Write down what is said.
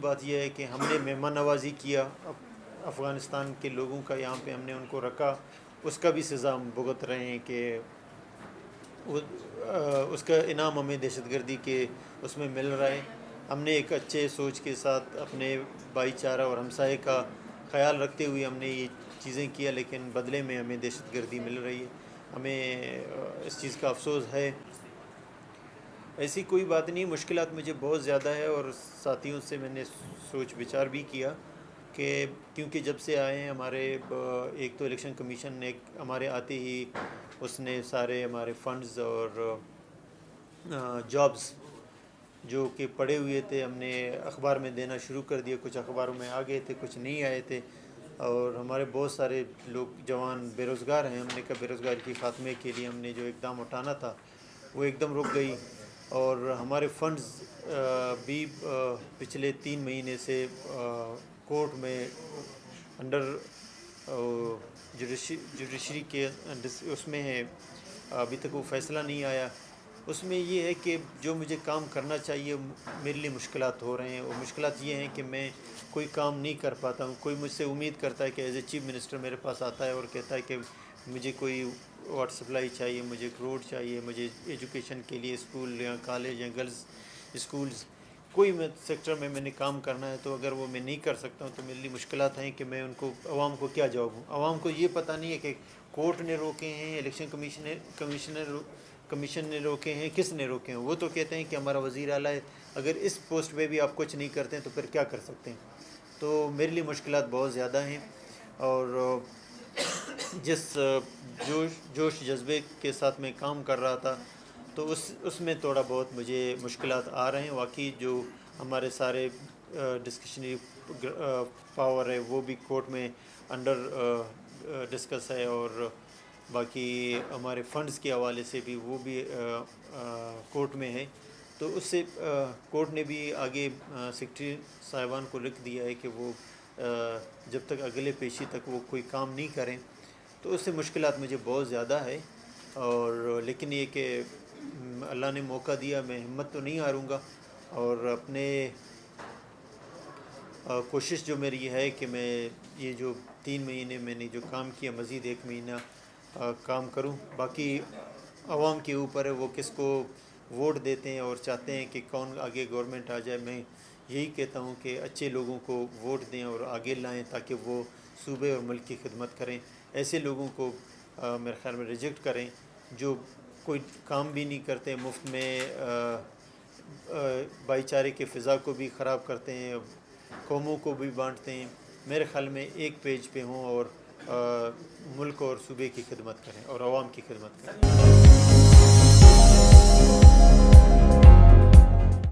بات یہ ہے کہ ہم نے مہمان نوازی کیا افغانستان کے لوگوں کا، یہاں پہ ہم نے ان کو رکھا، اس کا بھی سزا ہم بھگت رہے ہیں کہ اس کا انعام ہمیں دہشت گردی کے اس میں مل رہا ہے۔ ہم نے ایک اچھے سوچ کے ساتھ اپنے بھائی چارہ اور ہمسائے کا خیال رکھتے ہوئے ہم نے یہ چیزیں کیا، لیکن بدلے میں ہمیں دہشت گردی مل رہی ہے۔ ہمیں اس چیز کا افسوس ہے۔ ایسی کوئی بات نہیں، مشکلات مجھے بہت زیادہ ہے، اور ساتھیوں سے میں نے سوچ بچار بھی کیا کہ کیونکہ جب سے آئے ہیں ہمارے ایک تو الیکشن کمیشن نے ہمارے آتے ہی اس نے سارے ہمارے فنڈز اور جابز جو کہ پڑے ہوئے تھے ہم نے اخبار میں دینا شروع کر دیا۔ کچھ اخباروں میں آ گئے تھے، کچھ نہیں آئے تھے، اور ہمارے بہت سارے لوگ جوان بے روزگار ہیں۔ ہم نے کہا بے روزگاری کے خاتمے کے لیے ہم نے جو اقدام اٹھانا تھا وہ ایک دم رک گئی، اور ہمارے فنڈز بھی پچھلے 3 مہینے سے کورٹ میں انڈر جوڈیشری کے اس میں ہے، ابھی تک وہ فیصلہ نہیں آیا۔ اس میں یہ ہے کہ جو مجھے کام کرنا چاہیے میرے لیے مشکلات ہو رہے ہیں، اور مشکلات یہ ہیں کہ میں کوئی کام نہیں کر پاتا ہوں۔ کوئی مجھ سے امید کرتا ہے کہ ایز اے چیف منسٹر میرے پاس آتا ہے اور کہتا ہے کہ مجھے کوئی واٹر سپلائی چاہیے، مجھے روڈ چاہیے، مجھے ایجوکیشن کے لیے اسکول یا کالج یا گرلز اسکولز، کوئی سیکٹر میں نے کام کرنا ہے، تو اگر وہ میں نہیں کر سکتا ہوں تو میرے لیے مشکلات ہیں کہ میں ان کو عوام کو کیا جواب ہوں۔ عوام کو یہ پتہ نہیں ہے کہ کورٹ نے روکے ہیں، الیکشن کمیشن نے روکے ہیں، کس نے روکے ہیں۔ وہ تو کہتے ہیں کہ ہمارا وزیر اعلیٰ ہے، اگر اس پوسٹ پہ بھی آپ کچھ نہیں کرتے ہیں تو پھر کیا کر سکتے ہیں۔ تو میرے لیے مشکلات بہت زیادہ ہیں، اور جس جوش جذبے کے ساتھ میں کام کر رہا تھا تو اس میں تھوڑا بہت مجھے مشکلات آ رہے ہیں۔ واقعی جو ہمارے سارے ڈسکشنری پاور ہے وہ بھی کورٹ میں انڈر ڈسکس ہے، اور باقی ہمارے فنڈز کے حوالے سے بھی وہ بھی کورٹ میں ہے۔ تو اس سے کورٹ نے بھی آگے سیکرٹری صاحبان کو لکھ دیا ہے کہ وہ جب تک اگلے پیشی تک وہ کوئی کام نہیں کریں، تو اس سے مشکلات مجھے بہت زیادہ ہے۔ اور لیکن یہ کہ اللہ نے موقع دیا، میں ہمت تو نہیں ہاروں گا، اور اپنے کوشش جو میری ہے کہ میں یہ جو 3 مہینے میں نے جو کام کیا مزید 1 مہینہ کام کروں۔ باقی عوام کے اوپر ہے وہ کس کو ووٹ دیتے ہیں اور چاہتے ہیں کہ کون آگے گورنمنٹ آ جائے۔ میں یہی کہتا ہوں کہ اچھے لوگوں کو ووٹ دیں اور آگے لائیں تاکہ وہ صوبے اور ملک کی خدمت کریں۔ ایسے لوگوں کو میرے خیال میں ریجیکٹ کریں جو کوئی کام بھی نہیں کرتے، مفت میں بھائی چارے کے فضا کو بھی خراب کرتے ہیں، قوموں کو بھی بانٹتے ہیں۔ میرے خیال میں ایک پیج پہ ہوں اور ملک اور صوبے کی خدمت کریں اور عوام کی خدمت کریں۔